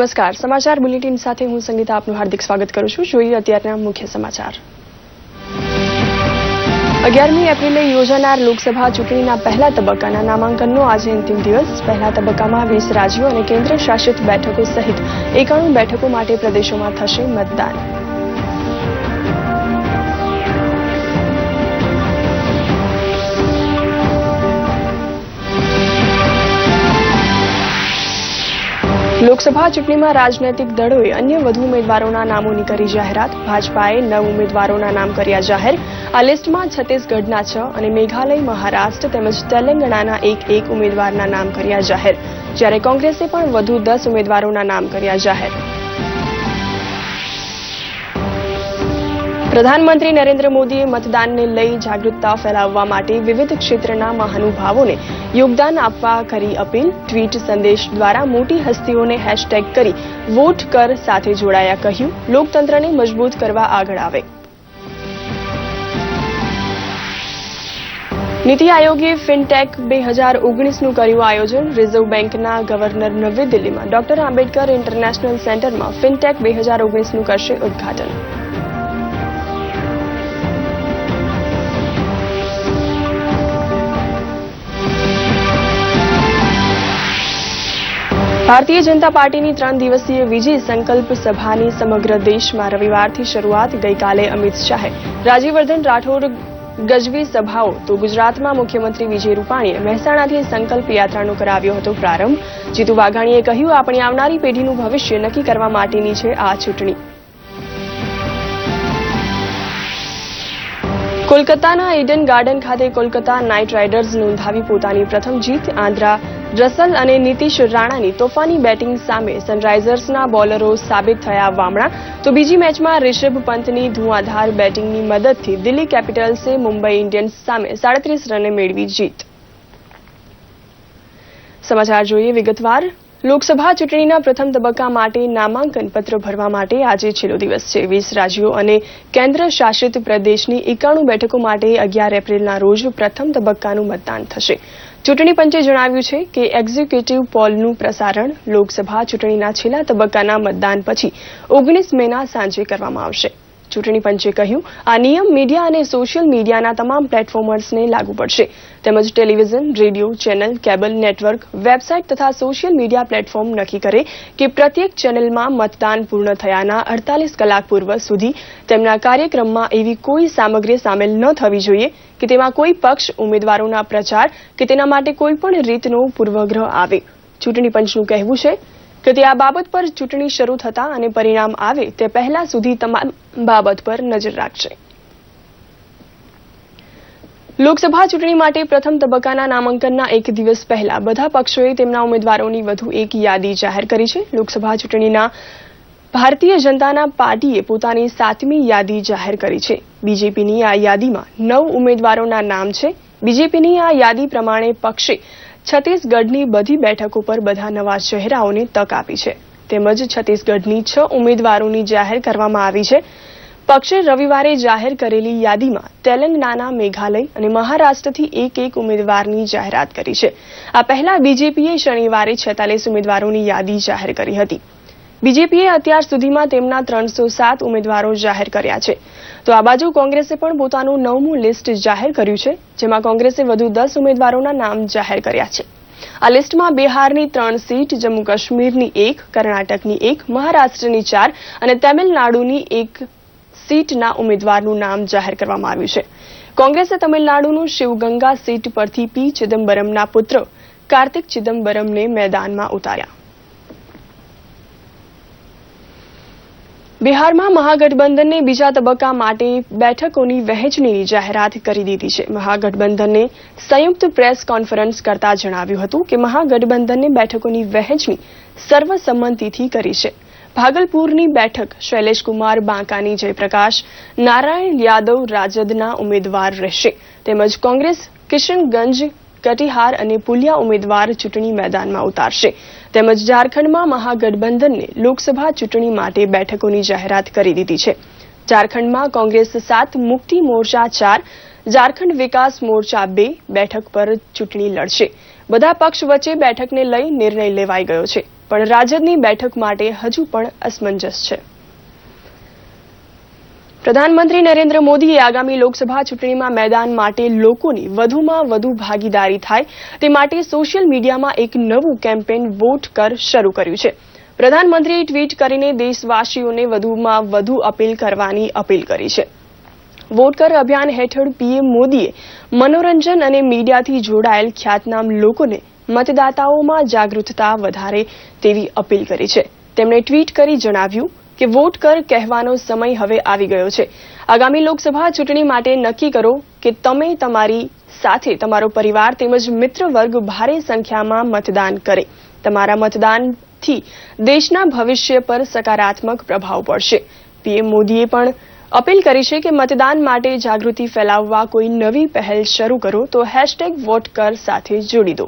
નમસ્કાર, સમાચાર બુલેટિન સાથે હું સંગીતા આપનું હાર્દિક સ્વાગત કરું છું. જોઈએ અત્યારના મુખ્ય સમાચાર. 11મી એપ્રિલે યોજાનાર લોકસભા ચૂંટણીના પહેલા તબક્કાના નામાંકનનો આજે અંતિમ દિવસ. પહેલા તબક્કામાં 20 રાજ્યો અને કેન્દ્ર શાસિત બેઠકો સહિત 91 બેઠકો માટે પ્રદેશોમાં થશે મતદાન. લોકસભા ચૂંટણીમાં રાજનૈતિક દળોએ અન્ય વધુ ઉમેદવારોના નામોની કરી જાહેરાત. ભાજપાએ 9 ઉમેદવારોના નામ કર્યા જાહેર. આ લિસ્ટમાં છત્તીસગઢના 6 અને મેઘાલય, મહારાષ્ટ્ર તેમજ તેલંગાણાના એક ઉમેદવારના નામ કર્યા જાહેર, જ્યારે કોંગ્રેસે પણ વધુ 10 ઉમેદવારોના નામ કર્યા જાહેર. પ્રધાનમંત્રી નરેન્દ્ર મોદીએ મતદાનને લઈ જાગૃતતા ફેલાવવા માટે વિવિધ ક્ષેત્રના મહાનુભાવોને યોગદાન આપવા કરી અપીલ. ટ્વીટ સંદેશ દ્વારા મોટી હસ્તીઓને હેશટેગ કરી વોટ કર સાથે જોડાયા, કહ્યું લોકતંત્રને મજબૂત કરવા આગળ આવે. નીતિ આયોગે ફિનટેક 2019નું કર્યું આયોજન. રિઝર્વ બેંકના ગવર્નર નવી દિલ્હીમાં ડોક્ટર આંબેડકર ઇન્ટરનેશનલ સેન્ટરમાં ફિનટેક 2019નું કરશે ઉદઘાટન. ભારતીય જનતા પાર્ટીની 3 દિવસીય વિજય સંકલ્પ સભાની સમગ્ર દેશમાં રવિવારથી શરૂઆત. ગઈકાલે અમિત શાહે, રાજ્યવર્ધન રાઠોડ ગજવી સભાઓ, તો ગુજરાતમાં મુખ્યમંત્રી વિજય રૂપાણીએ મહેસાણાથી સંકલ્પ યાત્રાનો કરાવ્યો હતો પ્રારંભ. જીતુ વાઘાણીએ કહ્યું, આપણી આવનારી પેઢીનું ભવિષ્ય નક્કી કરવા માટેની છે આ ચૂંટણી. કોલકાતાના ઈડન ગાર્ડન ખાતે કોલકાતા નાઇટ રાઇડર્સ નોંધાવી પોતાની પ્રથમ જીત. આંદ્રા રસલ અને નીતિશ રાણાની તોફાની બેટિંગ સામે સનરાઇઝર્સના બોલરો સાબિત થયા વામણા. તો બીજી મેચમાં રિષભ પંતની ધુઆંધાર બેટિંગની મદદથી દિલ્હી કેપિટલ્સે મુંબઈ ઇન્ડિયન્સ સામે 37 રને મેળવી જીત. સમાચાર જોઈએ વિગતવાર. લોકસભા ચૂંટણીના પ્રથમ તબક્કા માટે નામાંકન પત્ર ભરવા માટે આજે છેલ્લો દિવસ છે. 20 રાજ્યો અને કેન્દ્ર શાસિત પ્રદેશની 91 બેઠકો માટે 11 એપ્રિલના રોજ પ્રથમ તબક્કાનું મતદાન થશે. ચૂંટણી પંચે જણાવ્યું છે કે એક્ઝિક્યુટિવ પોલનું પ્રસારણ લોકસભા ચૂંટણીના છેલ્લા તબક્કાના મતદાન પછી 19 મેના સાંજે કરવામાં આવશે. ચૂંટણી પંચે કહ્યું, આ નિયમ મીડિયા અને સોશિયલ મીડિયાના તમામ પ્લેટફોર્મર્સને લાગુ પડશે. તેમજ television, radio channel, cable network, website તથા સોશિયલ મીડિયા પ્લેટફોર્મ નક્કી કરે કે પ્રત્યેક ચેનલમાં મતદાન પૂર્ણ થયાના 48 કલાક પૂર્વ સુધી તેમના કાર્યક્રમમાં એવી કોઈ સામગ્રી સામેલ ન થવી જોઈએ કે તેમાં કોઈ પક્ષ, ઉમેદવારોના પ્રચાર કે તેના માટે કોઈપણ રીતનો પૂર્વગ્રહ આવે. ચૂંટણી પંચનું કહેવું છે કે તે આ બાબત પર ચૂંટણી શરૂ થતા અને પરિણામ આવે તે પહેલા સુધી તમામ બાબત પર નજર રાખશે. લોકસભા ચૂંટણી માટે પ્રથમ તબક્કાના નામાંકનના એક દિવસ પહેલા બધા પક્ષોએ તેમના ઉમેદવારોની વધુ એક યાદી જાહેર કરી છે. લોકસભા ચૂંટણીના ભારતીય જનતા પાર્ટીએ પોતાની 7મી યાદી જાહેર કરી છે. બીજેપીની આ યાદીમાં 9 ઉમેદવારોના નામ છે. બીજેપીની આ યાદી પ્રમાણે પક્ષે છત્તીસગઢની બધી બેઠકો પર બધા નવા ચહેરાઓને તક આપી છે. તેમજ છત્તીસગઢની 6 ઉમેદવારોની જાહેર કરવામાં આવી છે. પક્ષે રવિવારે જાહેર કરેલી યાદીમાં તેલંગાણા, મેઘાલય અને મહારાષ્ટ્રથી એક ઉમેદવારની જાહેરાત કરી છે. આ પહેલા બીજેપીએ શનિવારે 46 ઉમેદવારોની યાદી જાહેર કરી હતી. બીજેપીએ અત્યાર સુધીમાં તેમના 307 ઉમેદવારો જાહેર કર્યા છે. તો આ બાજુ કોંગ્રેસે પણ પોતાનું 9મું લિસ્ટ જાહેર કર્યું છે, જેમાં કોંગ્રેસે વધુ 10 ઉમેદવારોના નામ જાહેર કર્યા છે. આ લિસ્ટમાં બિહારની 3 સીટ, જમ્મુ કાશ્મીરની 1, કર્ણાટકની 1, મહારાષ્ટ્રની 4 અને તમિલનાડુની 1 સીટના ઉમેદવારનું નામ જાહેર કરવામાં આવ્યું છે. કોંગ્રેસે તમિલનાડુનું શિવગંગા સીટ પરથી પી ચિદમ્બરમના પુત્ર કાર્તિક ચિદમ્બરમને મેદાનમાં ઉતાર્યા. બિહારમાં મહાગઠબંધનને બીજા તબક્કા માટે બેઠકોની વહેંચણીની જાહેરાત કરી દીધી છે. મહાગઠબંધને સંયુક્ત પ્રેસ કોન્ફરન્સ કરતા જણાવ્યું હતું કે મહાગઠબંધનને બેઠકોની વહેંચણી સર્વસંમતિથી કરી છે. ભાગલપુરની બેઠક શૈલેષકુમાર બાંકાની જયપ્રકાશ નારાયણ યાદવ રાજદના ઉમેદવાર રહેશે. તેમજ કોંગ્રેસ કિશનગંજ, કટિહાર અને પુલિયા ઉમેદવાર ચૂંટણી મેદાનમાં ઉતારશે. તેમજ ઝારખંડમાં મહાગઠબંધનને લોકસભા ચૂંટણી માટે બેઠકોની જાહેરાત કરી દીધી છે. ઝારખંડમાં કોંગ્રેસ 7, મુક્તિ મોરચા 4, ઝારખંડ વિકાસ મોરચા 2 બેઠક પર ચૂંટણી લડશે. બધા પક્ષ વચ્ચે બેઠકને લઈ નિર્ણય લેવાઈ ગયો છે. પણ રાજદની બેઠક માટે હજુ પણ અસમંજસ છે. પ્રધાનમંત્રી નરેન્દ્ર મોદીએ આગામી લોકસભા ચૂંટણીમાં મેદાન માટે લોકોની વધુમાં વધુ ભાગીદારી થાય તે માટે સોશિયલ મીડિયામાં એક નવું કેમ્પેન વોટ કર શરૂ કર્યું છે. પ્રધાનમંત્રીએ ટ્વીટ કરીને દેશવાસીઓને વધુમાં વધુ અપીલ કરવાની અપીલ કરી છે. વોટ કર અભિયાન હેઠળ પીએમ મોદીએ મનોરંજન અને મીડિયાથી જોડાયેલ ખ્યાતનામ લોકોને મતદાતાઓમાં જાગૃતતા વધારે તેવી અપીલ કરી છે. તેમણે ટ્વીટ કરી જણાવ્યું કે વોટ કર કહેવાનો સમય હવે આવી ગયો છે. આગામી લોકસભા ચૂંટણી માટે નક્કી કરો કે તમે તમારી સાથે તમારો પરિવાર તેમજ મિત્ર વર્ગ ભારે સંખ્યામાં મતદાન કરે. તમારા મતદાનથી દેશના ભવિષ્ય પર સકારાત્મક પ્રભાવ પડશે. પીએમ મોદીએ પણ અપીલ કરી છે કે મતદાન માટે જાગૃતિ ફેલાવવા કોઈ નવી પહેલ શરૂ કરો તો #વોટકર સાથે જોડી દો.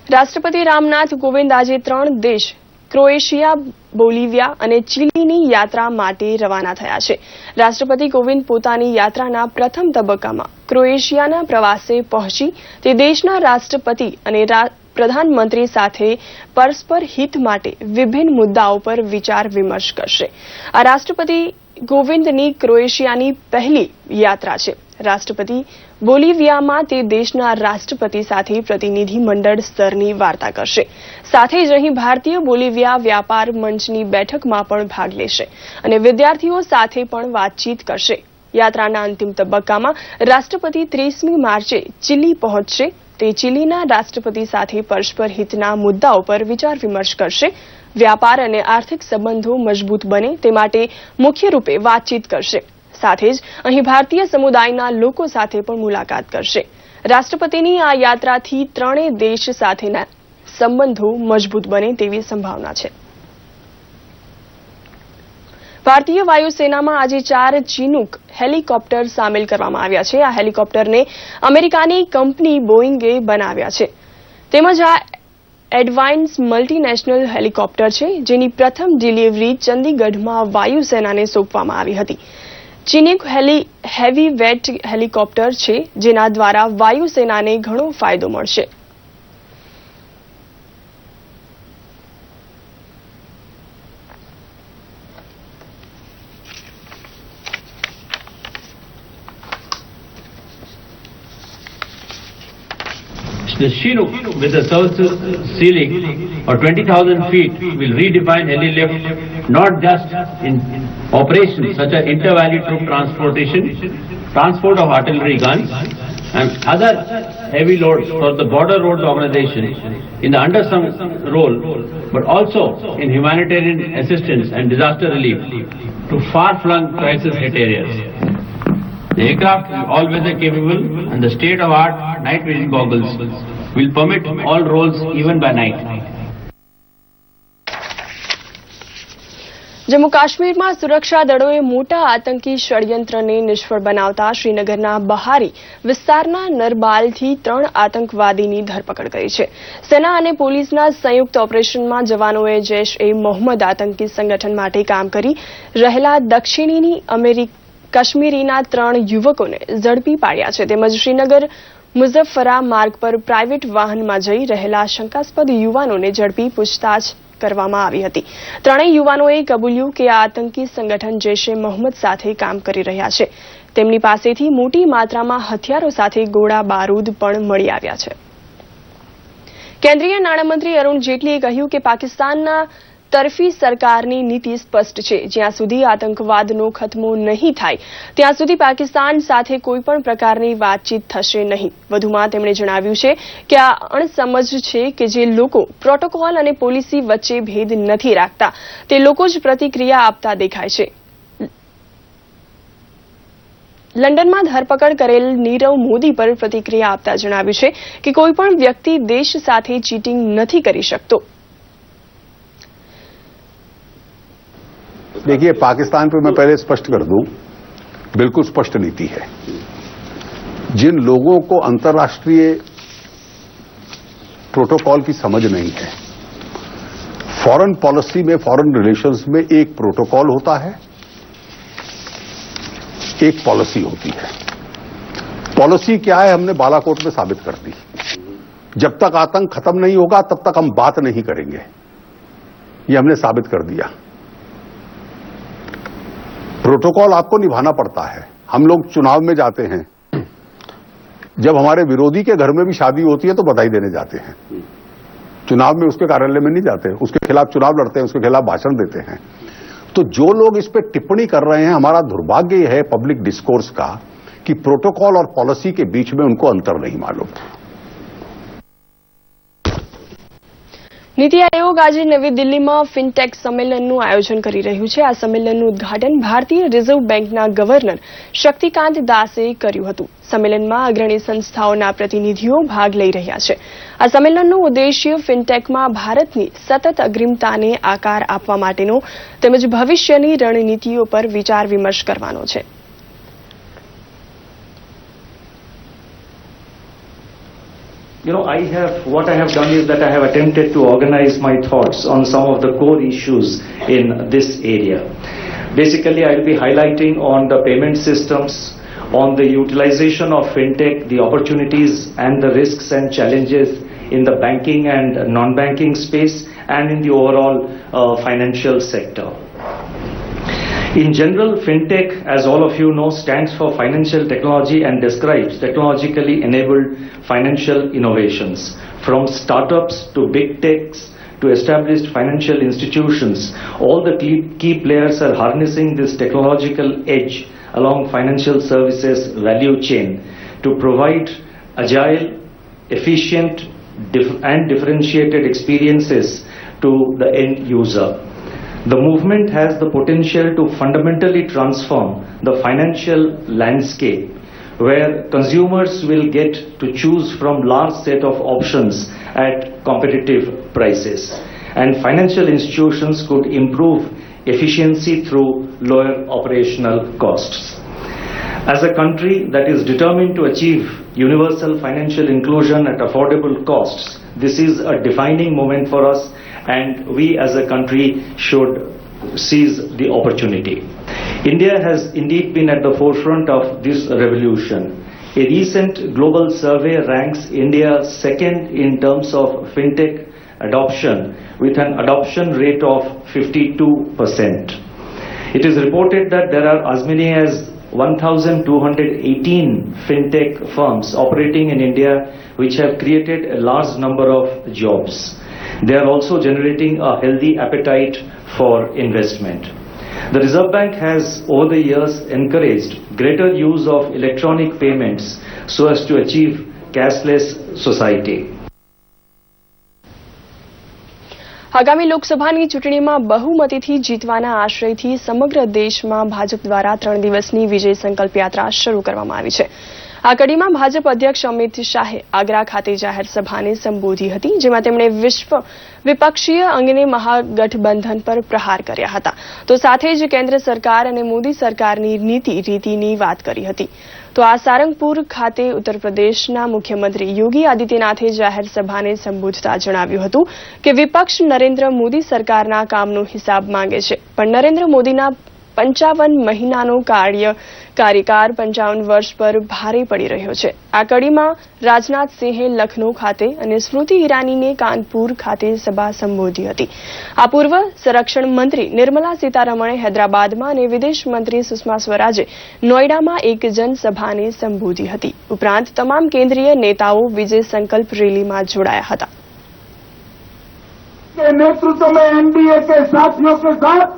રાષ્ટ્રપતિ રામનાથ કોવિંદ આજે 3 દેશ ક્રોએશિયા, બોલિવિયા અને ચીલીની યાત્રા માટે રવાના થયા છે. રાષ્ટ્રપતિ કોવિંદ પોતાની યાત્રાના પ્રથમ તબક્કામાં ક્રોએશિયાના પ્રવાસે પહોંચી તે દેશના રાષ્ટ્રપતિ અને પ્રધાનમંત્રી સાથે પરસ્પર હિત માટે વિભિન્ન મુદ્દાઓ પર વિચાર વિમર્શ કરશે. આ રાષ્ટ્રપતિ કોવિંદની ક્રોએશિયાની પહેલી યાત્રા છે. રાષ્ટ્રપતિ બોલિવિયામાં તે દેશના રાષ્ટ્રપતિ સાથે પ્રતિનિધિમંડળ સ્તરની વાર્તા કરશે. સાથે જ અહીં ભારતીય બોલિવિયા વ્યાપાર મંચની બેઠકમાં પણ ભાગ લેશે અને વિદ્યાર્થીઓ સાથે પણ વાતચીત કરશે. યાત્રાના અંતિમ તબક્કામાં રાષ્ટ્રપતિ 30મી માર્ચે ચીલી પહોંચશે. તે ચીલીના રાષ્ટ્રપતિ સાથે પરસ્પર હિતના મુદ્દાઓ પર વિચાર વિમર્શ કરશે. વ્યાપાર અને આર્થિક સંબંધો મજબૂત બને તે માટે મુખ્ય રૂપે વાતચીત કરશે. સાથે જ અહીં ભારતીય સમુદાયના લોકો સાથે પણ મુલાકાત કરશે. રાષ્ટ્રપતિની આ યાત્રાથી ત્રણેય દેશ સાથેના સંબંધો મજબૂત બને તેવી સંભાવના છે. ભારતીય વાયુસેનામાં આજે 4 ચિનૂક હેલિકોપ્ટર સામેલ કરવામાં આવ્યા છે. આ હેલિકોપ્ટરને અમેરિકાની કંપની બોઇંગે બનાવ્યા છે. તેમજ આ એડવાન્સ મલ્ટીનેશનલ હેલિકોપ્ટર છે જેની પ્રથમ ડિલિવરી ચંદીગઢમાં વાયુસેનાને સોંપવામાં આવી હતી. ચિનૂક હેવી વેટ હેલિકોપ્ટર છે જેના દ્વારા વાયુસેનાને ઘણો ફાયદો મળશે. The Chinook with a service ceiling of 20,000 feet will redefine heli lift not just in operations such as inter-valley troop transportation, transport of artillery guns and other heavy loads for the border roads organization in the undersung role, but also in humanitarian assistance and disaster relief to far-flung crisis hit areas. The aircraft is all-weather capable and the state-of-art night vision goggles will permit all roles even by night. Jammu કાશ્મીરમાં સુરક્ષા દળોએ મોટા આતંકી ષડયંત્રને નિષ્ફળ બનાવતા શ્રીનગરના બહારી વિસ્તારના નરબાલથી 3 આતંકવાદીની ધરપકડ કરી છે. સેના અને પોલીસના સંયુક્ત ઓપરેશનમાં જવાનોએ જૈશ-એ-મોહમ્મદ આતંકી સંગઠન માટે કામ કરી રહેલા દક્ષિણી કાશ્મીરીના 3 યુવકોને ઝડપી પાડ્યા છે. તેમજ શ્રીનગર મુઝફ્ફરા માર્ગ પર પ્રાઇવેટ વાહનમાં જઈ રહેલા શંકાસ્પદ યુવાનોને ઝડપી પૂછતાછ કરવામાં આવી હતી. 3 યુવાનોએ કબૂલ્યું કે આ આતંકી સંગઠન જૈશ-એ-મોહમ્મદ સાથે કામ કરી રહ્યા છે. તેમની પાસેથી મોટી માત્રામાં હથિયારો સાથે ગોળા બારૂદ પણ મળી આવ્યા છે. કેન્દ્રીય નાણામંત્રી અરુણ જેટલીએ કહ્યું કે પાકિસ્તાનના તરફી સરકારની નીતિ સ્પષ્ટ છે. જ્યાં સુધી આતંકવાદનો ખતમો નહીં થાય ત્યાં સુધી પાકિસ્તાન સાથે કોઈપણ પ્રકારની વાતચીત થશે નહીં. વધુમાં તેમણે જણાવ્યું છે કે આ અણસમજ છે કે જે લોકો પ્રોટોકોલ અને પોલિસી વચ્ચે ભેદ નથી રાખતા તે લોકો જ પ્રતિક્રિયા આપતા દેખાય છે. લંડનમાં ધરપકડ કરેલ નીરવ મોદી પર પ્રતિક્રિયા આપતા જણાવ્યું છે કે કોઈપણ વ્યક્તિ દેશ સાથે ચીટિંગ નથી કરી શકતો. देखिए, पाकिस्तान पे मैं पहले स्पष्ट कर दूं, बिल्कुल स्पष्ट नीति है. जिन लोगों को अंतर्राष्ट्रीय प्रोटोकॉल की समझ नहीं है, फॉरेन पॉलिसी में, फॉरेन रिलेशंस में एक प्रोटोकॉल होता है, एक पॉलिसी होती है. पॉलिसी क्या है हमने बालाकोट में साबित कर दी. जब तक आतंक खत्म नहीं होगा तब तक हम बात नहीं करेंगे, ये हमने साबित कर दिया। प्रोटोकॉल आपको निभाना पड़ता है। हम लोग चुनाव में जाते हैं, जब हमारे विरोधी के घर में भी शादी होती है तो बधाई देने जाते हैं। चुनाव में उसके कार्यालय में नहीं जाते, उसके खिलाफ चुनाव लड़ते हैं, उसके खिलाफ भाषण देते हैं। तो जो लोग इस पे टिप्पणी कर रहे हैं, हमारा दुर्भाग्य यह है पब्लिक डिस्कोर्स का कि प्रोटोकॉल और पॉलिसी के बीच में उनको अंतर नहीं मालूम। નીતિ આયોગ આજે નવી દિલ્હીમાં ફિનટેક સંમેલનનું આયોજન કરી રહ્યું છે. આ સંમેલનનું ઉદ્ઘાટન ભારતીય રિઝર્વ બેંકના ગવર્નર શક્તિકાંત દાસે કર્યું હતું. સંમેલનમાં અગ્રણી સંસ્થાઓના પ્રતિનિધિઓ ભાગ લઈ રહ્યા છે. આ સંમેલનનો ઉદ્દેશ્ય ફિનટેકમાં ભારતની સતત અગ્રીમતાને આકાર આપવા માટેનો તેમજ ભવિષ્યની રણનીતિઓ પર વિચાર વિમર્શ કરવાનો છે. What I have done is that I have attempted to organize my thoughts on some of the core issues in this area. Basically, I will be highlighting on the payment systems, on the utilization of fintech, the opportunities and the risks and challenges in the banking and non-banking space, and in the overall financial sector. In general, fintech, as all of you know, stands for financial technology and describes technologically enabled financial innovations. From startups to big techs to established financial institutions, all the key players are harnessing this technological edge along financial services value chain to provide agile, efficient and differentiated experiences to the end user. The movement has the potential to fundamentally transform the financial landscape, where consumers will get to choose from large set of options at competitive prices, and financial institutions could improve efficiency through lower operational costs. As a country that is determined to achieve universal financial inclusion at affordable costs, this is a defining moment for us, and we as a country should seize the opportunity. India has indeed been at the forefront of this revolution. A recent global survey ranks India second in terms of fintech adoption, with an adoption rate of 52%. It is reported that there are as many as 1,218 fintech firms operating in India, which have created a large number of jobs. They are also generating a healthy appetite for investment. The Reserve Bank has over the years encouraged greater use of electronic payments so as to achieve cashless society. આગામી લોકસભાની ચૂંટણીમાં બહુમતીથી જીતવાના આશયથી સમગ્ર દેશમાં ભાજપ દ્વારા 3 દિવસની વિજય સંકલ્પ યાત્રા શરૂ કરવામાં આવી છે. આ કડીમાં ભાજપ અધ્યક્ષ અમિત શાહે આગ્રા ખાતે જાહેર સભાને સંબોધી હતી, જેમાં તેમણે વિપક્ષીય અંગને મહાગઠબંધન પર પ્રહાર કર્યા હતા. તો સાથે જ કેન્દ્ર સરકાર અને મોદી સરકારની નીતિ રીતિની વાત કરી હતી. તો આ સારંગપુર ખાતે ઉત્તર પ્રદેશના મુખ્યમંત્રી યોગી આદિત્યનાથે જાહેર સભાને સંબોધતા જણાવ્યું હતું કે વિપક્ષ નરેન્દ્ર મોદી સરકારના કામનો હિસાબ માંગે છે, પણ નરેન્દ્ર મોદીના 55 મહિનાનો કાર્યકાળ 55 વર્ષ પર ભારે પડી રહ્યો છે. આ કડીમાં રાજનાથ સિંહે લખનૌ ખાતે અને સ્મૃતિ ઈરાનીને કાનપુર ખાતે સભા સંબોધી હતી. આ પૂર્વ સંરક્ષણ મંત્રી નિર્મલા સીતારમણે હૈદરાબાદમાં અને વિદેશ મંત્રી સુષ્મા સ્વરાજે નોઈડામાં એક જનસભાને સંબોધી હતી. ઉપરાંત તમામ કેન્દ્રીય નેતાઓ વિજય સંકલ્પ રેલીમાં જોડાયા હતા. नेतृत्व में एनडीए के साथियों के साथ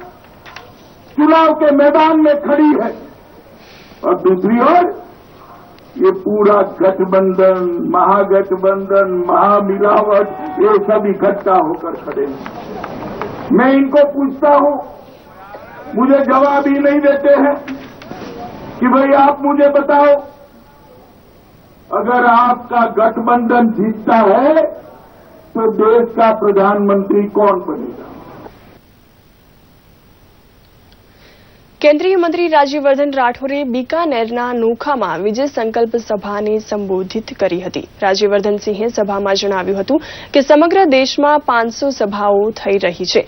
चुनाव के मैदान में खड़ी है, और दूसरी ओर ये पूरा गठबंधन, महागठबंधन, महामिलावट, ये सब इकट्ठा होकर खड़े हैं. मैं इनको पूछता हूं, मुझे जवाब ही नहीं देते हैं कि भाई आप मुझे बताओ, अगर आपका गठबंधन जीतता है तो देश का प्रधानमंत्री कौन बनेगा? કેન્દ્રીય મંત્રી રાજ્યવર્ધન રાઠોરે બીકાનેરના નોખામાં વિજય સંકલ્પ સભાને સંબોધિત કરી હતી. રાજ્યવર્ધન સિંહે સભામાં જણાવ્યું હતું કે સમગ્ર દેશમાં 500 સભાઓ થઈ રહી છે.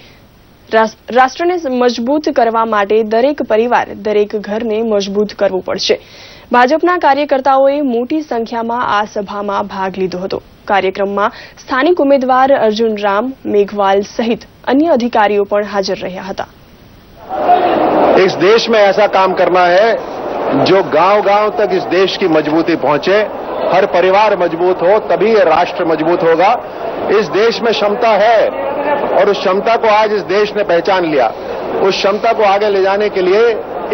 રાષ્ટ્રને મજબૂત કરવા માટે દરેક પરિવાર, દરેક ઘરને મજબૂત કરવું પડશે. ભાજપના કાર્યકર્તાઓએ મોટી સંખ્યામાં આ સભામાં ભાગ લીધો હતો. કાર્યક્રમમાં સ્થાનિક ઉમેદવાર અર્જુન રામ મેઘવાલ સહિત अन्य अधिकारियों પણ હાજર રહ્યા હતા. इस देश में ऐसा काम करना है जो गांव-गांव तक इस देश की मजबूती पहुंचे, हर परिवार मजबूत हो, तभी ये राष्ट्र मजबूत होगा. इस देश में क्षमता है और उस क्षमता को आज इस देश ने पहचान लिया. उस क्षमता को आगे ले जाने के लिए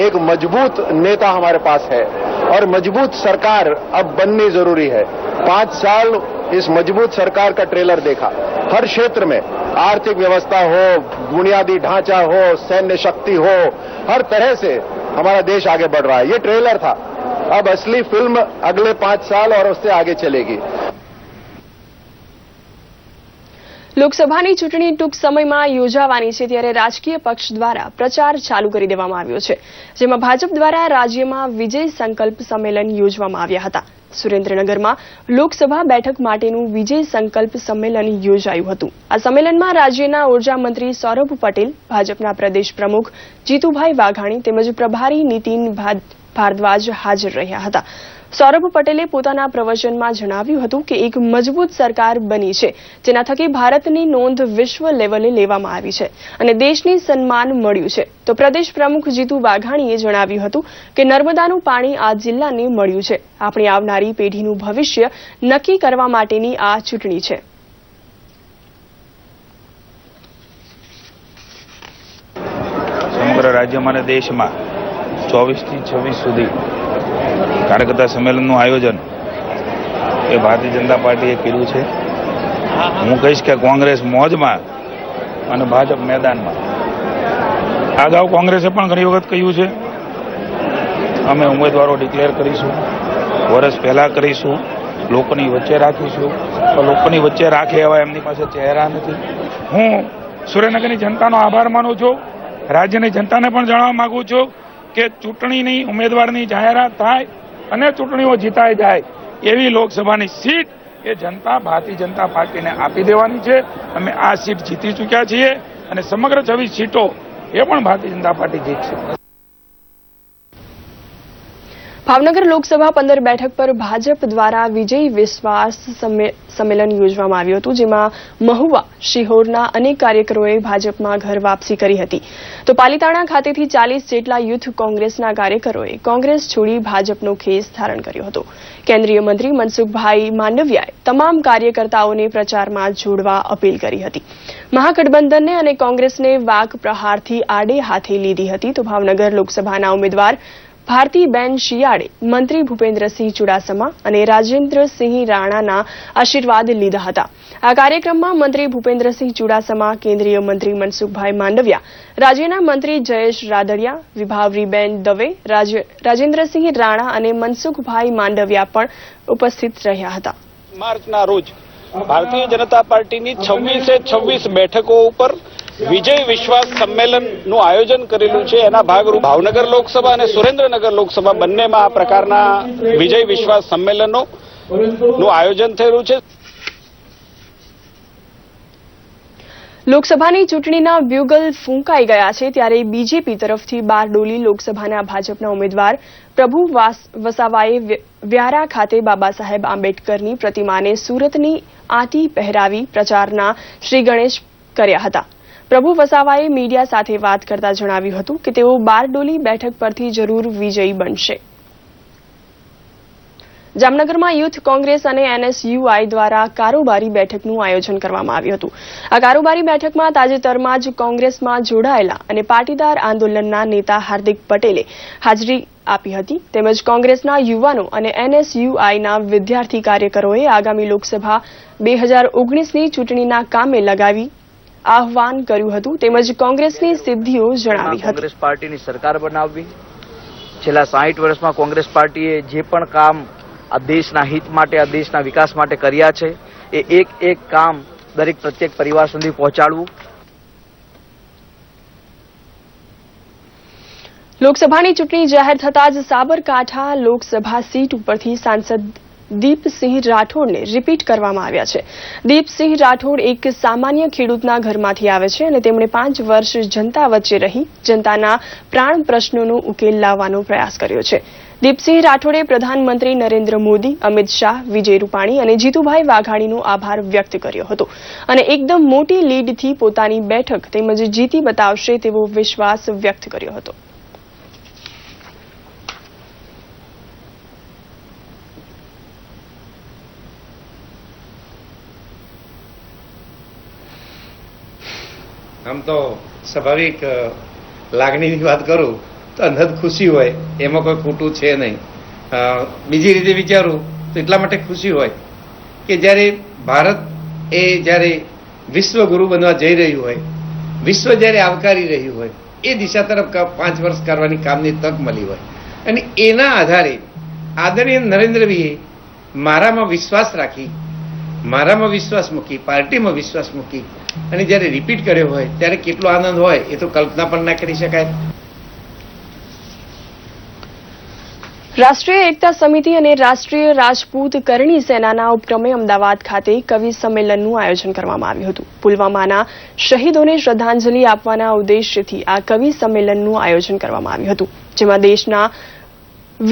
एक मजबूत नेता हमारे पास है और मजबूत सरकार अब बननी जरूरी है. 5 साल इस मजबूत सरकार का ट्रेलर देखा. हर क्षेत्र में आर्थिक व्यवस्था हो, बुनियादी ढांचा हो, सैन्य शक्ति हो, हर तरह से हमारा देश आगे बढ़ रहा है. ये ट्रेलर था. अब असली फिल्म अगले 5 साल और उससे आगे चलेगी. લોકસભાની ચૂંટણી ટૂંક સમયમાં યોજાવાની છે ત્યારે રાજકીય પક્ષ દ્વારા પ્રચાર ચાલુ કરી દેવામાં આવ્યો છે, જેમાં ભાજપ દ્વારા રાજ્યમાં વિજય સંકલ્પ સંમેલન યોજવામાં આવ્યા હતા. સુરેન્દ્રનગરમાં લોકસભા બેઠક માટેનું વિજય સંકલ્પ સંમેલન યોજાયું હતું. આ સંમેલનમાં રાજ્યના ઉર્જા મંત્રી સૌરભ પટેલ, ભાજપના પ્રદેશ પ્રમુખ જીતુભાઈ વાઘાણી તેમજ પ્રભારી નીતિન ભારદ્વાજ હાજર રહ્યા હતા. સૌરભ પટેલે પોતાના પ્રવચનમાં જણાવ્યું હતું કે એક મજબૂત સરકાર બની છે, જેના થકી ભારતની નોંધ વિશ્વ લેવલે લેવામાં આવી છે અને દેશને સન્માન મળ્યું છે. તો પ્રદેશ પ્રમુખ જીતુ વાઘાણીએ જણાવ્યું હતું કે નર્મદાનું પાણી આ જિલ્લાને મળ્યું છે. આપણી આવનારી પેઢીનું ભવિષ્ય નક્કી કરવા માટેની આ ચૂંટણી છે. સમગ્ર રાજ્યમાં અને દેશમાં 24 થી 26 સુધી કાર્યકર્તા સંમેલનનું આયોજન એ ભારતીય જનતા પાર્ટીએ કર્યું છે. હું કહીશ કે કોંગ્રેસ મોજમાં અને ભાજપ મેદાનમાં. અગાઉ કોંગ્રેસે પણ ઘણી વખત કહ્યું છે અમે ઉમેદવારો ડિક્લેર કરીશું, વર્ષ પહેલા કરીશું, લોકોની વચ્ચે રાખીશું, તો લોકોની વચ્ચે રાખે એવા એમની પાસે ચહેરા નથી. હું સુરેન્દ્રનગરની જનતાનો આભાર માનું છું. રાજ્યની જનતાને પણ જણાવવા માંગુ છું કે ચૂંટણીની ઉમેદવારની જાહેરાત થાય અને ચૂંટણીઓ જીતાઈ જાય એવી લોકસભાની સીટ એ જનતા ભારતીય જનતા પાર્ટીને આપી દેવાની છે. અમે આ સીટ જીતી ચૂક્યા છીએ અને સમગ્ર 26 સીટો એ પણ ભારતીય જનતા પાર્ટી જીતશે. ભાવનગર લોકસભા 15 બેઠક પર ભાજપ દ્વારા વિજય વિશ્વાસ સંમેલન યોજવામાં આવ્યું હતું, જેમાં મહુવા, શિહોરના અનેક કાર્યકરોએ ભાજપમાં ઘર વાપસી કરી હતી. તો પાલીતાણા ખાતેથી 40 જેટલા યુથ કોંગ્રેસના કાર્યકરોએ કોંગ્રેસ છોડી ભાજપનો ખેસ ધારણ કર્યો હતો. કેન્દ્રીય મંત્રી મનસુખભાઈ માંડવિયાએ તમામ કાર્યકર્તાઓને પ્રચારમાં જોડવા અપીલ કરી હતી. મહાગઠબંધનને અને કોંગ્રેસને વાક પ્રહારથી આડે હાથે લીધી હતી. તો ભાવનગર લોકસભાના ઉમેદવાર ભારતીબેન શિયાળે મંત્રી ભૂપેન્દ્રસિંહ ચુડાસમા અને રાજેન્દ્રસિંહ રાણાના આશીર્વાદ લીધા હતા. આ કાર્યક્રમમાં મંત્રી ભૂપેન્દ્રસિંહ ચુડાસમા, કેન્દ્રીય મંત્રી મનસુખભાઈ માંડવિયા, રાજ્યના મંત્રી જયેશ રાદડિયા, વિભાવરીબેન દવે, રાજેન્દ્રસિંહ રાણા અને મનસુખભાઈ માંડવિયા પણ ઉપસ્થિત રહ્યા હતા. માર્ચના રોજ ભારતીય જનતા પાર્ટીની 26 બેઠકો ઉપર વિજય વિશ્વાસ સંમેલનનું આયોજન કરેલું છે. એના ભાગરૂપે ભાવનગર લોકસભા અને સુરેન્દ્રનગર લોકસભા બંનેમાં આ પ્રકારના વિજય વિશ્વાસ સંમેલનનું આયોજન થયેલું છે. લોકસભાની ચૂંટણીના બ્યુગલ ફૂંકાઈ ગયા છે ત્યારે બીજેપી તરફથી બારડોલી લોકસભાના ભાજપના ઉમેદવાર પ્રભુ વસાવાએ વ્યારા ખાતે બાબા સાહેબ આંબેડકરની પ્રતિમાને સુરતની આંટી પહેરાવી પ્રચારના શ્રી ગણેશ કર્યા હતા. પ્રભુ વસાવાએ મીડિયા સાથે વાત કરતા જણાવ્યું હતું કે તેઓ બારડોલી બેઠક પરથી જરૂર વિજયી બનશે. જામનગરમાં યુથ કોંગ્રેસ અને NSUI દ્વારા કારોબારી બેઠકનું આયોજન કરવામાં આવ્યું હતું. આ કારોબારી બેઠકમાં તાજેતરમાં જ કોંગ્રેસમાં જોડાયેલા અને પાટીદાર આંદોલનના નેતા હાર્દિક પટેલે હાજરી આપી હતી. તેમજ કોંગ્રેસના યુવાનો અને NSUIના વિદ્યાર્થી કાર્યકરોએ આગામી લોકસભા 2019ની ચૂંટણીના કામે લગાવી આહવાન કર્યું હતું. તેમજ કોંગ્રેસની સિદ્ધિઓ જણાવી હતી. કોંગ્રેસ પાર્ટીની સરકાર બનાવવી, છેલ્લા 60 વર્ષમાં કોંગ્રેસ પાર્ટીએ જે પણ કામ આ દેશના હિત માટે, આ દેશના વિકાસ માટે કર્યા છે એ એક કામ દરેક પ્રત્યેક પરિવાર સુધી પહોંચાડવું. લોકસભાની ચૂંટણી જાહેર થતાં જ સાબરકાંઠા લોકસભા સીટ ઉપરથી સાંસદ દીપસિંહ રાઠોડને રિપીટ કરવામાં આવ્યા છે. દીપસિંહ રાઠોડ એક સામાન્ય ખેડૂતના ઘરમાંથી આવે છે અને તેમણે 5 વર્ષ જનતા વચ્ચે રહી જનતાના પ્રાણ પ્રશ્નોનો ઉકેલ લાવવાનો પ્રયાસ કર્યો છે. દીપસિંહ રાઠોડે પ્રધાનમંત્રી નરેન્દ્ર મોદી, અમિત શાહ, વિજય રૂપાણી અને જીતુભાઈ વાઘાણીનો આભાર વ્યક્ત કર્યો હતો અને એકદમ મોટી લીડથી પોતાની બેઠક તેમજ જીતી બતાવશે તેવો વિશ્વાસ વ્યક્ત કર્યો હતો. આમ તો સ્વાભાવિક લાગણીની વાત કરું તો અંધત ખુશી હોય, એમાં કોઈ ખોટું છે નહીં. બીજી રીતે વિચારું તો એટલા માટે ખુશી હોય કે જ્યારે ભારત એ જ્યારે વિશ્વગુરુ બનવા જઈ રહ્યું હોય, વિશ્વ જ્યારે આવકારી રહ્યું હોય, એ દિશા તરફ 5 વર્ષ કરવાની કામની તક મળી હોય અને એના આધારે આદરણીય નરેન્દ્રભાઈએ મારામાં વિશ્વાસ રાખી, મારામાં વિશ્વાસ મૂકી, પાર્ટીમાં વિશ્વાસ મૂકી અને જ્યારે રિપીટ કર્યો હોય ત્યારે કેટલો આનંદ હોય એ તો કલ્પના પણ ના કરી શકાય. રાષ્ટ્રીય એકતા સમિતિ અને રાષ્ટ્રીય રાજપૂત કરણી સેનાના ઉપક્રમે અમદાવાદ ખાતે કવિ સંમેલનનું આયોજન કરવામાં આવ્યું હતું. પુલવામાના શહીદોને શ્રદ્ધાંજલિ આપવાના ઉદ્દેશ્યથી આ કવિ સંમેલનનું આયોજન કરવામાં આવ્યું હતું, જેમાં દેશના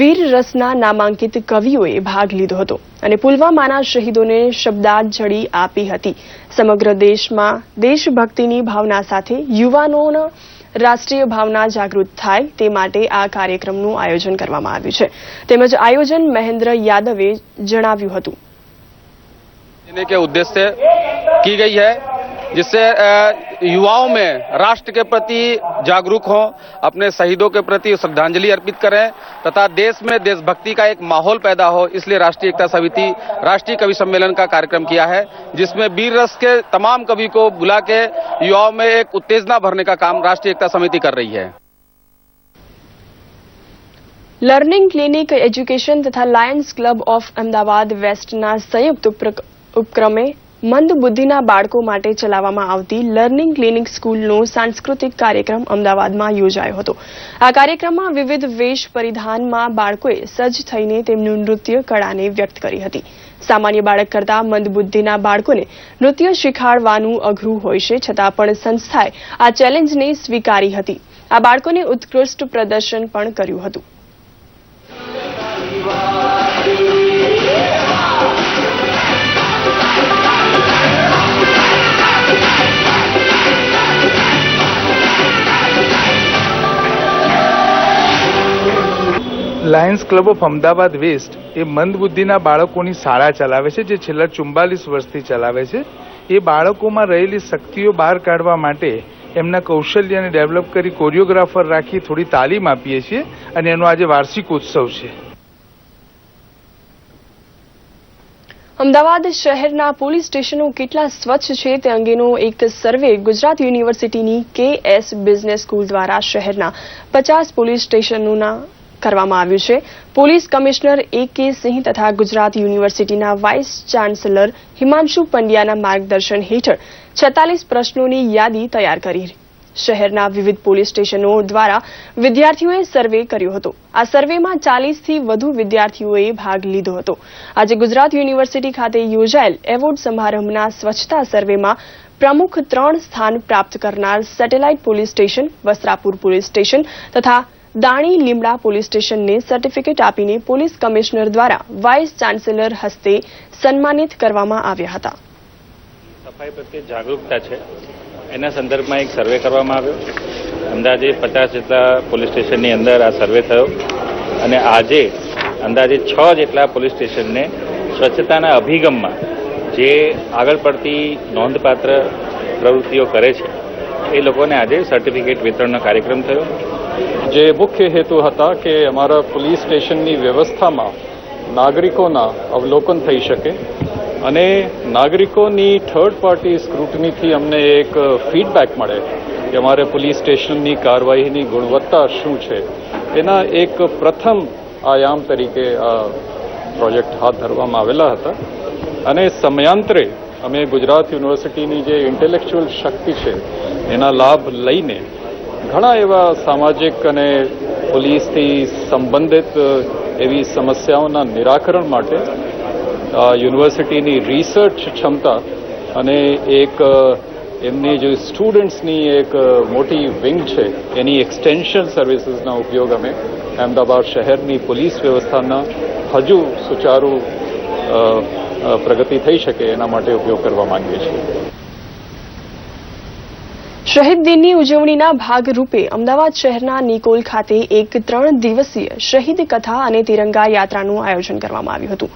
વીર રસના નામાંકિત કવિઓએ ભાગ લીધો હતો અને પુલવામાના શહીદોને શબ્દાંજલિ આપી હતી. સમગ્ર દેશમાં દેશભક્તિની ભાવના સાથે યુવાનોના રાષ્ટ્રીય ભાવના જાગૃત થાય તે માટે આ કાર્યક્રમનું આયોજન કરવામાં આવ્યું છે, તેમજ આયોજન મહેન્દ્ર યાદવે જણાવ્યું હતું. के उद्देश्य की गई है जिससे युवाओं में राष्ट्र के प्रति जागरूक हों, अपने शहीदों के प्रति श्रद्धांजलि अर्पित करें तथा देश में देशभक्ति का एक माहौल पैदा हो. इसलिए राष्ट्रीय एकता समिति राष्ट्रीय कवि सम्मेलन का कार्यक्रम किया है, जिसमें वीर रस के तमाम कवि को बुला के युवाओं में एक उत्तेजना भरने का काम राष्ट्रीय एकता समिति कर रही है. લર્નિંગ ક્લિનિક એજ્યુકેશન તથા લાયન્સ ક્લબ ઓફ અમદાવાદ વેસ્ટના સંયુક્ત ઉપક્રમે મંદ બુદ્ધિના બાળકો માટે ચલાવવામાં આવતી લર્નિંગ ક્લિનિક સ્કૂલનો સાંસ્કૃતિક કાર્યક્રમ અમદાવાદમાં યોજાયો હતો. આ કાર્યક્રમમાં વિવિધ વેશ પરિધાનમાં બાળકોએ સજ્જ થઈને તેમનું નૃત્ય કળાને વ્યક્ત કરી હતી. સામાન્ય બાળક કરતાં મંદ બુદ્ધિના બાળકોને નૃત્ય શીખવાડવાનું અઘરું હોય છે, છતાં પણ સંસ્થાએ આ ચેલેન્જને સ્વીકારી હતી. આ બાળકોને ઉત્કૃષ્ટ પ્રદર્શન પણ કર્યું હતું. Lions club of Ahmedabad west એ મંદબુદ્ધિના બાળકોની શાળા ચલાવે છે, જે છેલ્લા 44 વર્ષથી ચલાવે છે. એ બાળકોમાં રહેલી શક્તિઓ બહાર કાઢવા માટે એમના કૌશલ્યને ડેવલપ કરી કોરિયોગ્રાફર રાખી થોડી તાલીમ આપીએ છીએ અને એનો આજે વાર્ષિક ઉત્સવ છે. અમદાવાદ શહેરના પોલીસ સ્ટેશનો કેટલા સ્વચ્છ છે તે અંગેનો એક સર્વે ગુજરાત યુનિવર્સિટીની KS બિઝનેસ સ્કૂલ દ્વારા શહેરના 50 પોલીસ સ્ટેશનોના કરવામાં આવ્યું છે. પોલીસ કમિશનર AK સિંહ તથા ગુજરાત યુનિવર્સિટીના વાઇસ ચાન્સેલર હિમાંશુ પંડ્યાના માર્ગદર્શન હેઠળ 46 પ્રશ્નોની યાદી તૈયાર કરી શહેરના વિવિધ પોલીસ સ્ટેશનો દ્વારા વિદ્યાર્થીઓએ સર્વે કર્યો હતો. આ સર્વેમાં 40થી વધુ વિદ્યાર્થીઓએ ભાગ લીધો હતો. આજે ગુજરાત યુનિવર્સિટી ખાતે યોજાયેલ એવોર્ડ સમારંભના સ્વચ્છતા સર્વેમાં પ્રમુખ 3 સ્થાન પ્રાપ્ત કરનાર satellite police station, Vastrapur police station તથા દાણી લીમડા પોલીસ સ્ટેશનને સર્ટિફિકેટ આપીને પોલીસ કમિશનર દ્વારા વાઇસ ચાન્સેલર હસ્તે સન્માનિત કરવામાં આવ્યા હતા. સફાઈ પ્રત્યે જાગૃતતા છે એના સંદર્ભમાં એક સર્વે કરવામાં આવ્યો. અંદાજે 50 જેટલા પોલીસ સ્ટેશનની અંદર આ સર્વે થયો અને આજે અંદાજે 6 જેટલા પોલીસ સ્ટેશનને સ્વચ્છતાના અભિગમમાં જે આગળ પડતી નોંધપાત્ર પ્રવૃત્તિઓ કરે છે એ લોકોને આજે સર્ટિફિકેટ વિતરણનો કાર્યક્રમ થયો. જે મુખ્ય હેતુ હતા કે અમારા પોલીસ સ્ટેશનની વ્યવસ્થામાં નાગરિકોના અવલોકન થઈ શકે અને નાગરિકોની થર્ડ પાર્ટી સ્ક્રુટનીથી અમને એક ફીડબેક મળે કે અમારે પોલીસ સ્ટેશનની કાર્યવાહીની ગુણવત્તા શું છે. એના એક પ્રથમ આયામ તરીકે આ પ્રોજેક્ટ હાથ ધરવામાં આવેલા હતા અને સમયાંતરે અમે ગુજરાત યુનિવર્સિટીની જે ઇન્ટેલેક્ચ્યુઅલ શક્તિ છે એના લાભ લઈને ઘણા એવા સામાજિક અને પોલીસથી સંબંધિત એવી સમસ્યાઓના નિરાકરણ માટે યુનિવર્સિટીની રિસર્ચ ક્ષમતા અને એક એમની જે સ્ટુડન્ટ્સની એક મોટી વિંગ છે એની એક્સટેન્શન સર્વિસીસના ઉપયોગ અમે અમદાવાદ શહેરની પોલીસ વ્યવસ્થાના હજુ સુચારુ પ્રગતિ થઈ શકે એના માટે ઉપયોગ કરવા માંગીએ છીએ. શહીદ દિનની ઉજવણીના ભાગરૂપે અમદાવાદ શહેરના નિકોલ ખાતે એક 3 દિવસીય શહીદ કથા અને તિરંગા યાત્રાનું આયોજન કરવામાં આવ્યું હતું.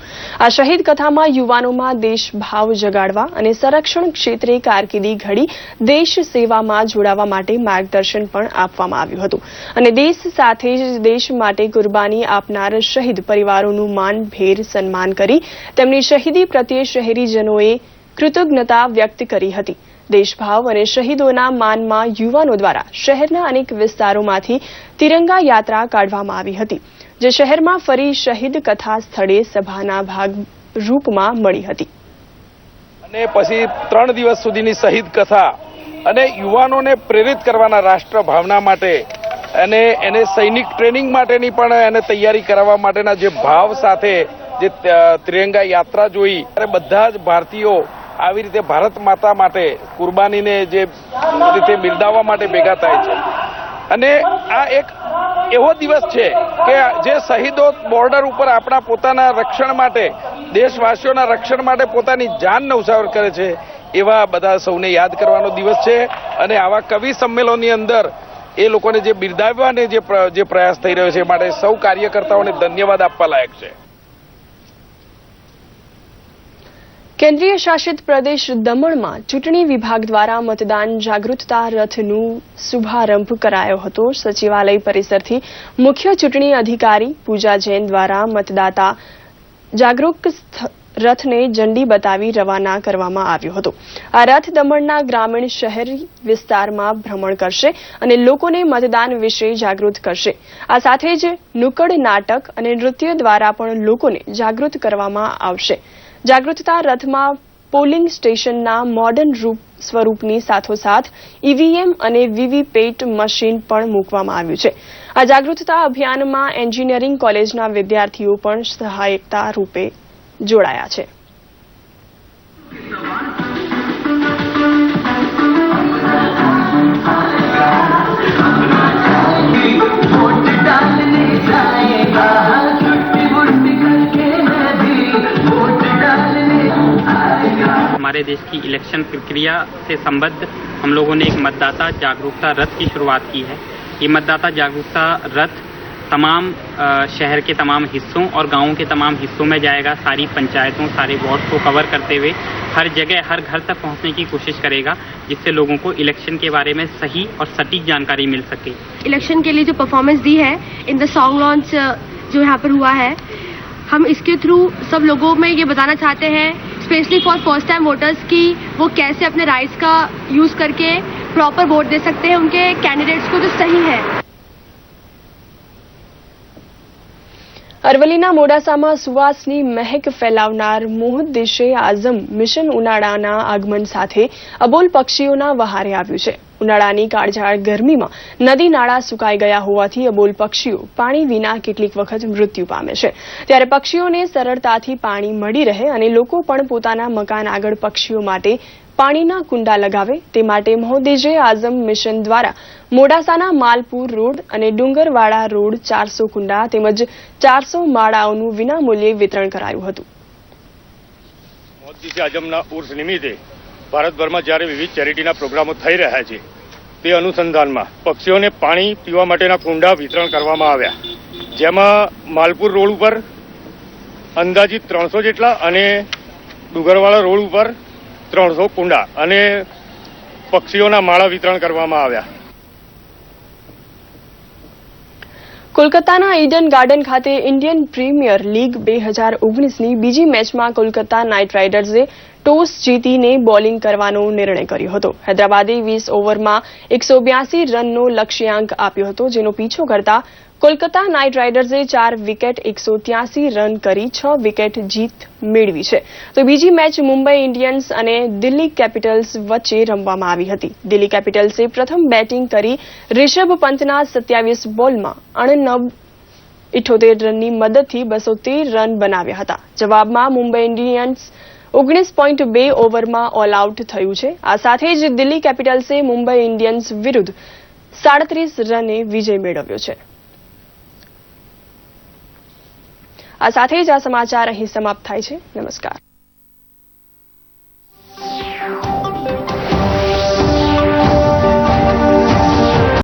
આ શહીદ કથામાં યુવાનોમાં દેશભાવ જગાડવા અને સંરક્ષણ ક્ષેત્રે કારકિર્દી ઘડી દેશ સેવામાં જોડાવા માટે માર્ગદર્શન પણ આપવામાં આવ્યું હતું અને દેશ સાથે જ દેશ માટે કુરબાની આપનાર શહીદ પરિવારોનું માનભેર સન્માન કરી તેમની શહીદી પ્રત્યે શહેરીજનોએ કૃતજ્ઞતા વ્યક્ત કરી હતી. દેશભાવ અને શહીદોના માનમાં યુવાનો દ્વારા શહેરના અનેક વિસ્તારોમાંથી તિરંગા યાત્રા કાઢવામાં આવી હતી, જે શહેરમાં ફરી શહીદ કથા સ્થળે સભાના ભાગરૂપમાં મળી હતી. અને પછી 3 દિવસ સુધીની શહીદ કથા અને યુવાનોને પ્રેરિત કરવાના રાષ્ટ્ર ભાવના માટે અને એને સૈનિક ટ્રેનિંગ માટેની પણ એને તૈયારી કરાવવા માટેના જે ભાવ સાથે જે તિરંગા યાત્રા જોઈ ત્યારે બધા જ ભારતીયો આવી રીતે ભારત માતા માટે કુરબાનીને જે રીતે બિરદાવવા માટે ભેગા થાય છે. અને આ એક એવો દિવસ છે કે જે શહીદો બોર્ડર ઉપર આપણા પોતાના રક્ષણ માટે દેશવાસીઓના રક્ષણ માટે પોતાની જાન ન્યોછાવર કરે છે એવા બધા સૌને યાદ કરવાનો દિવસ છે. અને આવા કવિ સંમેલનની અંદર એ લોકોને જે બિરદાવવાને જે પ્રયાસ થઈ રહ્યો છે એ માટે સૌ કાર્યકર્તાઓને ધન્યવાદ આપવા લાયક છે. કેન્દ્રીય શાસિત પ્રદેશ દમણમાં ચૂંટણી વિભાગ દ્વારા મતદાન જાગૃતતા રથનું શુભારંભ કરાયો હતો. સચિવાલય પરિસરથી મુખ્ય ચૂંટણી અધિકારી પૂજા જૈન દ્વારા મતદાતા જાગૃત રથને ઝંડી બતાવી રવાના કરવામાં આવ્યો હતો. આ રથ દમણના ગ્રામીણ શહેરી વિસ્તારમાં ભ્રમણ કરશે અને લોકોને મતદાન વિશે જાગૃત કરશે. આ સાથે જ નુક્કડ નાટક અને નૃત્ય દ્વારા પણ લોકોને જાગૃત કરવામાં આવશે. જાગૃતતા રથમાં પોલિંગ સ્ટેશનના મોડર્ન સ્વરૂપની સાથોસાથ ઈવીએમ અને વીવીપેટ મશીન પણ મૂકવામાં આવ્યું છે. આ જાગૃતતા અભિયાનમાં એન્જિનિયરિંગ કોલેજના વિદ્યાર્થીઓ પણ સહાયકતા રૂપે જોડાયા છે. हमारे देश की इलेक्शन प्रक्रिया से संबद्ध हम लोगों ने एक मतदाता जागरूकता रथ की शुरुआत की है. ये मतदाता जागरूकता रथ तमाम शहर के तमाम हिस्सों और गांवों के तमाम हिस्सों में जाएगा. सारी पंचायतों, सारे वार्ड को कवर करते हुए हर जगह हर घर तक पहुंचने की कोशिश करेगा, जिससे लोगों को इलेक्शन के बारे में सही और सटीक जानकारी मिल सके. इलेक्शन के लिए जो परफॉर्मेंस दी है इन द सॉन्ग लॉन्च जो यहाँ पर हुआ है, हम इसके थ्रू सब लोगों में ये बताना चाहते हैं, specially for first time voters, की वो कैसे अपने राइट्स का यूज करके प्रॉपर वोट दे सकते हैं उनके कैंडिडेट्स को जो सही है. અરવલ્લીના મોડાસામાં સુવાસની મહેક ફેલાવનાર મોહદ્દેશે આઝમ મિશન ઉનાળાના આગમન સાથે અબોલ પક્ષીઓના વહારે આવ્યું છે. ઉનાળાની કાળઝાળ ગરમીમાં નદી નાળા સુકાઈ ગયા હોવાથી અબોલ પક્ષીઓ પાણી વિના કેટલીક વખત મૃત્યુ પામે છે. ત્યારે પક્ષીઓને સરળતાથી પાણી મળી રહે અને લોકો પણ પોતાના મકાન આગળ પક્ષીઓ માટે પાણીના કુંડા લગાવે તે માટે મોહદ્દેશે આઝમ મિશન દ્વારા મોડાસાના માલપુર રોડ અને ડુંગરવાડા રોડ 400 કુંડા તેમજ 400 માળાઓનું વિનામૂલ્યે વિતરણ કરાયું હતું. મોહદ્દેશે આઝમના ઉર્સ નિમિત્તે ભારતભરમાં જ્યારે વિવિધ ચેરિટીના પ્રોગ્રામો થઈ રહ્યા છે તે અનુસંધાનમાં પક્ષીઓને પાણી પીવા માટેના કુંડા વિતરણ કરવામાં આવ્યા, જેમાં માલપુર રોડ ઉપર અંદાજિત 300 જેટલા અને ડુંગરવાડા રોડ ઉપર 300 કુંડા અને પક્ષીઓના માળા વિતરણ કરવામાં આવ્યા. કોલકાતાના ઈડન ગાર્ડન ખાતે ઇન્ડિયન પ્રીમિયર લીગ 2019ની બીજી મેચમાં કોલકાતા નાઇટ રાઇડર્સે ટોસ જીતીને બોલિંગ કરવાનો નિર્ણય કર્યો હતો. હૈદરાબાદે 20 ઓવરમાં 182 રનનો લક્ષ્યાંક આપ્યો હતો, જેનો પીછો કરતા કોલકાતા નાઇટ રાઇડર્સે 4 વિકેટ 183 રન કરી 6 વિકેટ જીત મેળવી છે. તો બીજી મેચ મુંબઈ ઇન્ડિયન્સ અને દિલ્હી કેપિટલ્સ વચ્ચે રમવામાં આવી હતી. દિલ્હી કેપિટલ્સે પ્રથમ બેટિંગ કરી રિષભ પંતના 27 બોલમાં 78 રનની મદદથી 213 રન બનાવ્યા હતા. જવાબમાં મુંબઈ ઇન્ડિયન્સ 19.2 ઓવરમાં ઓલ આઉટ થયું છે. આ સાથે જ દિલ્હી કેપિટલ્સે મુંબઈ ઇન્ડિયન્સ વિરુદ્ધ 37 રને વિજય મેળવ્યો છે. આ સાથે જ આ સમાચાર અહીં સમાપ્ત થાય છે. નમસ્કાર.